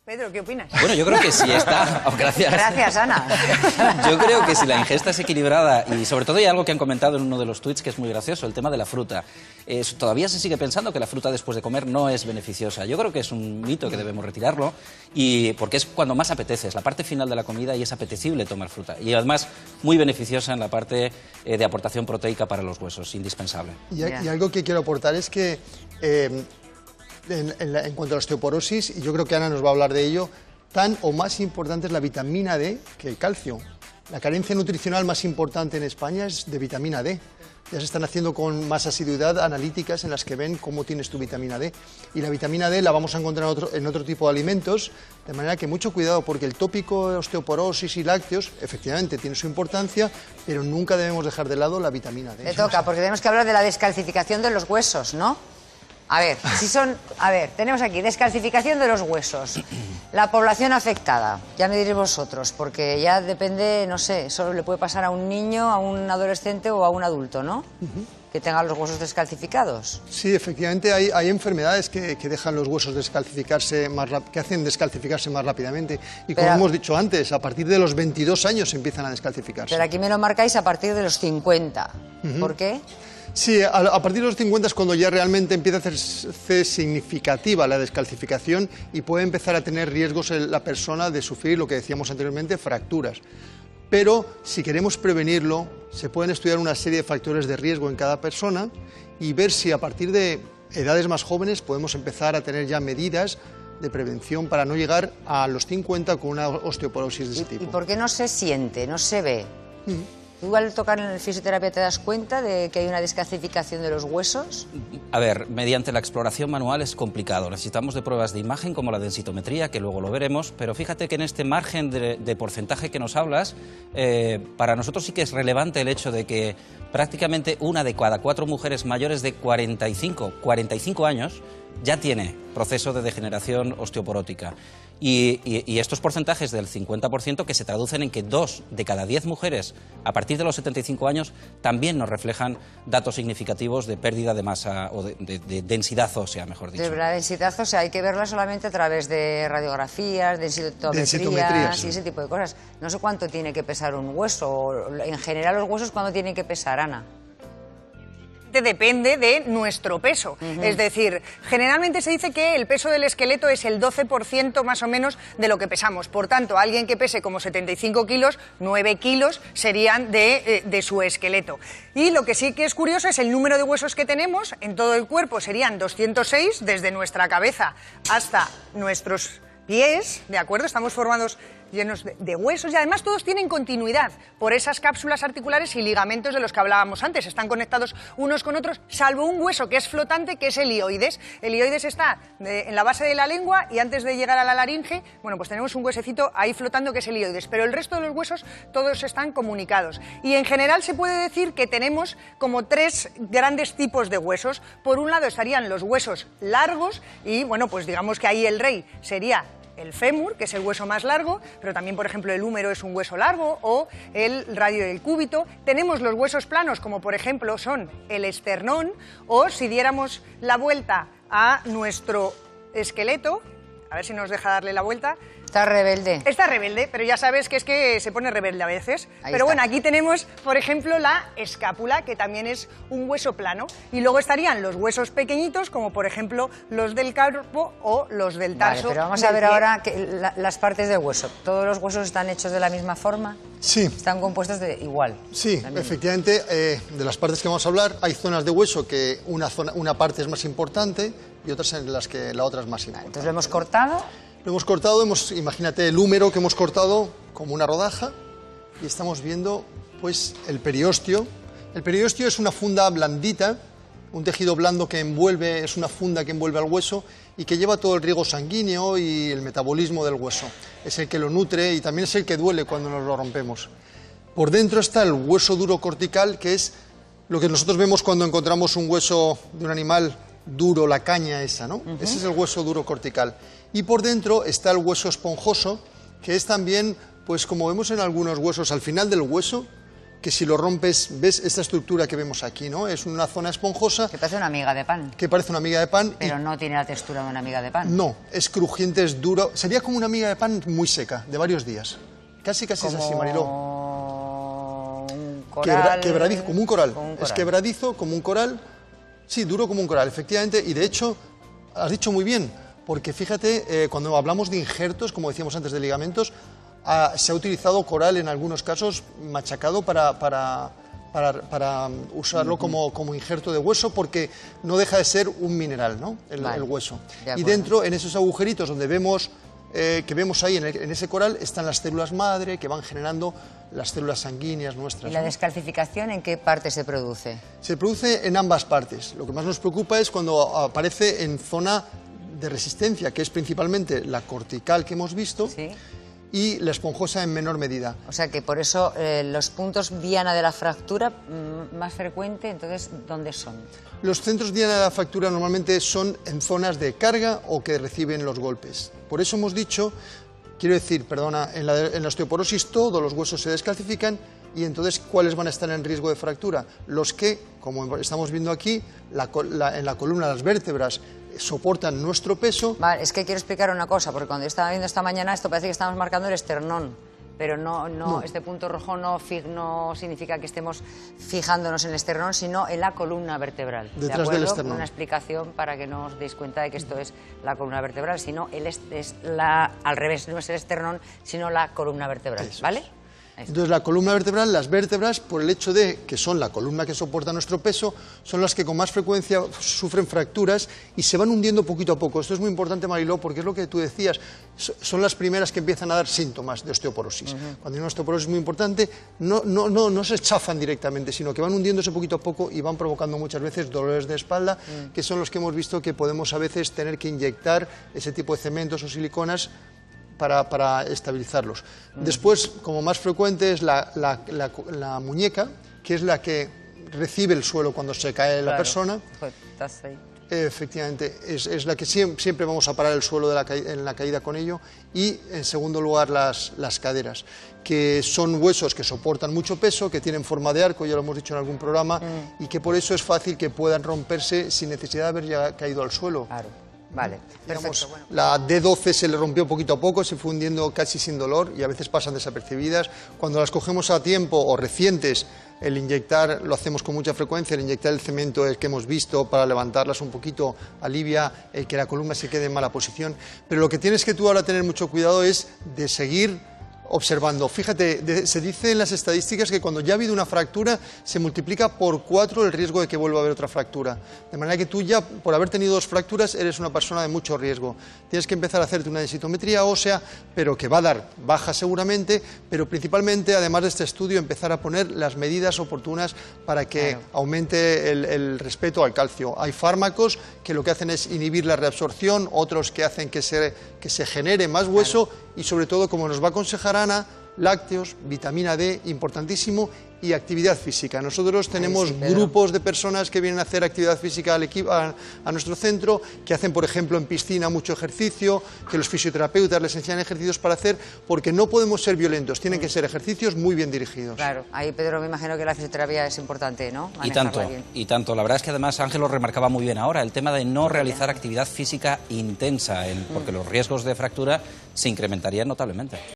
Pedro, ¿qué opinas? Bueno, yo creo que si está... Oh, gracias. Gracias, Ana. Yo creo que si la ingesta es equilibrada, y sobre todo hay algo que han comentado en uno de los tuits que es muy gracioso, el tema de la fruta. Todavía se sigue pensando que la fruta después de comer no es beneficiosa. Yo creo que es un mito que debemos retirarlo, y porque es cuando más apetece, es la parte final de la comida y es apetecible tomar fruta. Y además muy beneficiosa en la parte de aportación proteica para los huesos, indispensable. Y algo que quiero aportar es que... En cuanto a la osteoporosis, y yo creo que Ana nos va a hablar de ello, tan o más importante es la vitamina D que el calcio. La carencia nutricional más importante en España es de vitamina D. Ya se están haciendo con más asiduidad analíticas en las que ven cómo tienes tu vitamina D. Y la vitamina D la vamos a encontrar en otro tipo de alimentos, de manera que mucho cuidado, porque el tópico de osteoporosis y lácteos, efectivamente, tiene su importancia, pero nunca debemos dejar de lado la vitamina D. Te toca, porque tenemos que hablar de la descalcificación de los huesos, ¿no? A ver, tenemos aquí descalcificación de los huesos. La población afectada, ya me diréis vosotros, porque ya depende, no sé, solo le puede pasar a un niño, a un adolescente o a un adulto, ¿no? Que tenga los huesos descalcificados. Sí, efectivamente hay enfermedades que dejan los huesos descalcificarse que hacen descalcificarse más rápidamente. Y como hemos dicho antes, a partir de los 22 años empiezan a descalcificarse. Pero aquí me lo marcáis a partir de los 50. ¿Por qué? Sí, a partir de los 50 es cuando ya realmente empieza a hacerse significativa la descalcificación y puede empezar a tener riesgos en la persona de sufrir lo que decíamos anteriormente, fracturas. Pero si queremos prevenirlo, se pueden estudiar una serie de factores de riesgo en cada persona y ver si a partir de edades más jóvenes podemos empezar a tener ya medidas de prevención para no llegar a los 50 con una osteoporosis de ese tipo. ¿Y por qué no se siente, no se ve? ¿Tú al tocar en el fisioterapia te das cuenta de que hay una descalcificación de los huesos? A ver, mediante la exploración manual es complicado. Necesitamos de pruebas de imagen como la densitometría, que luego lo veremos, pero fíjate que en este margen de porcentaje que nos hablas, para nosotros sí que es relevante el hecho de que prácticamente una de cada 4 mujeres mayores de 45 años ya tiene proceso de degeneración osteoporótica. Y estos porcentajes del 50% que se traducen en que 2 de cada 10 mujeres a partir de los 75 años también nos reflejan datos significativos de pérdida de masa o de densidad ósea, mejor dicho. De la densidad ósea hay que verla solamente a través de radiografías, densitometrías y ese tipo de cosas. No sé cuánto tiene que pesar un hueso, o en general los huesos cuánto tienen que pesar, Ana. Depende de nuestro peso. Es decir, generalmente se dice que el peso del esqueleto es el 12% más o menos de lo que pesamos. Por tanto, alguien que pese como 75 kilos, 9 kilos serían de su esqueleto. Y lo que sí que es curioso es el número de huesos que tenemos. En todo el cuerpo serían 206, desde nuestra cabeza hasta nuestros pies, ¿de acuerdo? Estamos formados llenos de huesos y además todos tienen continuidad por esas cápsulas articulares y ligamentos de los que hablábamos antes. Están conectados unos con otros, salvo un hueso que es flotante, que es el ilioides. El ilioides está en la base de la lengua y antes de llegar a la laringe, bueno, pues tenemos un huesecito ahí flotando que es el ilioides, pero el resto de los huesos todos están comunicados. Y en general se puede decir que tenemos como 3 grandes tipos de huesos. Por un lado estarían los huesos largos y, bueno, pues digamos que ahí el rey sería el fémur, que es el hueso más largo, pero también, por ejemplo, el húmero es un hueso largo, o el radio del cúbito. Tenemos los huesos planos, como por ejemplo son el esternón, o si diéramos la vuelta a nuestro esqueleto, a ver si nos deja darle la vuelta. Está rebelde. Está rebelde, pero ya sabes que es que se pone rebelde a veces. Ahí pero está. bueno, aquí tenemos, por ejemplo, la escápula, que también es un hueso plano. Y luego estarían los huesos pequeñitos, como por ejemplo los del carpo o los del tarso. Vale, pero vamos a ver ahora las partes del hueso. ¿Todos los huesos están hechos de la misma forma? Sí. ¿Están compuestos de igual? Sí, efectivamente, de las partes que vamos a hablar, hay zonas de hueso que una parte es más importante y otras en las que la otra es más importante. Entonces lo hemos cortado. Lo hemos cortado, imagínate el húmero que hemos cortado como una rodaja y estamos viendo pues el periósteo. El periósteo es una funda blandita, un tejido blando que envuelve, es una funda que envuelve al hueso y que lleva todo el riego sanguíneo y el metabolismo del hueso. Es el que lo nutre y también es el que duele cuando nos lo rompemos. Por dentro está el hueso duro cortical, que es lo que nosotros vemos cuando encontramos un hueso de un animal duro, la caña esa, ¿no? Ese es el hueso duro cortical. Y por dentro está el hueso esponjoso, que es también, pues como vemos en algunos huesos, al final del hueso que si lo rompes, ves esta estructura que vemos aquí, ¿no? Es una zona esponjosa. Que parece una miga de pan. Que parece una miga de pan. Pero no tiene la textura de una miga de pan. No, es crujiente, es duro. Sería como una miga de pan muy seca, de varios días. Casi es así, Mariló. Un coral. Quebradizo, como un coral. Como un coral. Es quebradizo, como un coral. Sí, duro como un coral, efectivamente. Y de hecho, has dicho muy bien, porque fíjate, cuando hablamos de injertos, como decíamos antes de ligamentos, se ha utilizado coral en algunos casos machacado para usarlo como injerto de hueso, porque no deja de ser un mineral, ¿no? El hueso. Y dentro, en esos agujeritos donde vemos que vemos ahí en ese coral, están las células madre que van generando las células sanguíneas nuestras. ¿Y la descalcificación en qué parte se produce? Se produce en ambas partes. Lo que más nos preocupa es cuando aparece en zona de resistencia, que es principalmente la cortical que hemos visto. ¿Sí? Y la esponjosa en menor medida. O sea que por eso los puntos diana de la fractura más frecuente, entonces, ¿dónde son? Los centros diana de la fractura normalmente son en zonas de carga o que reciben los golpes. Por eso hemos dicho, quiero decir, perdona, en la osteoporosis todos los huesos se descalcifican y entonces, ¿cuáles van a estar en riesgo de fractura? Los que, como estamos viendo aquí, en la columna, las vértebras, soportan nuestro peso. Vale, es que quiero explicar una cosa, porque cuando yo estaba viendo esta mañana esto parece que estamos marcando el esternón, pero no. Este punto rojo no significa que estemos fijándonos en el esternón, sino en la columna vertebral. Detrás del esternón. Una explicación para que no os deis cuenta de que esto es la columna vertebral, sino al revés, no es el esternón, sino la columna vertebral, ¿vale? Entonces la columna vertebral, las vértebras, por el hecho de que son la columna que soporta nuestro peso, son las que con más frecuencia sufren fracturas y se van hundiendo poquito a poco. Esto es muy importante, Mariló, porque es lo que tú decías, son las primeras que empiezan a dar síntomas de osteoporosis. Cuando hay una osteoporosis muy importante, no se chafan directamente, sino que van hundiéndose poquito a poco y van provocando muchas veces dolores de espalda, que son los que hemos visto que podemos a veces tener que inyectar ese tipo de cementos o siliconas para estabilizarlos. Después, como más frecuente, es la muñeca, que es la que recibe el suelo cuando se cae la persona. Pues, estás ahí. Efectivamente, es la que siempre vamos a parar el suelo en la caída con ello. Y, en segundo lugar, las caderas, que son huesos que soportan mucho peso, que tienen forma de arco, ya lo hemos dicho en algún programa, y que por eso es fácil que puedan romperse sin necesidad de haber ya caído al suelo. Claro. Vale, perfecto. Bueno. La D12 se le rompió poquito a poco, se fue hundiendo casi sin dolor y a veces pasan desapercibidas. Cuando las cogemos a tiempo o recientes, el inyectar, lo hacemos con mucha frecuencia, el inyectar el cemento que hemos visto para levantarlas un poquito alivia que la columna se quede en mala posición. Pero lo que tienes que tú ahora tener mucho cuidado es de seguir observando. Fíjate, se dice en las estadísticas que cuando ya ha habido una fractura se multiplica por 4 el riesgo de que vuelva a haber otra fractura. De manera que tú ya, por haber tenido 2 fracturas, eres una persona de mucho riesgo. Tienes que empezar a hacerte una densitometría ósea, pero que va a dar baja seguramente, pero principalmente, además de este estudio, empezar a poner las medidas oportunas para que aumente el respeto al calcio. Hay fármacos que lo que hacen es inhibir la reabsorción, otros que hacen que se genere más hueso y, sobre todo, como nos va a aconsejar Ana, lácteos, vitamina D, importantísimo, y actividad física. Nosotros tenemos grupos de personas que vienen a hacer actividad física a nuestro centro, que hacen, por ejemplo, en piscina mucho ejercicio, que los fisioterapeutas les enseñan ejercicios para hacer, porque no podemos ser violentos, tienen que ser ejercicios muy bien dirigidos. Claro, ahí, Pedro, me imagino que la fisioterapia es importante, ¿no? Y tanto. La verdad es que además Ángel lo remarcaba muy bien ahora, el tema de no realizar actividad física intensa, porque los riesgos de fractura se incrementarían notablemente.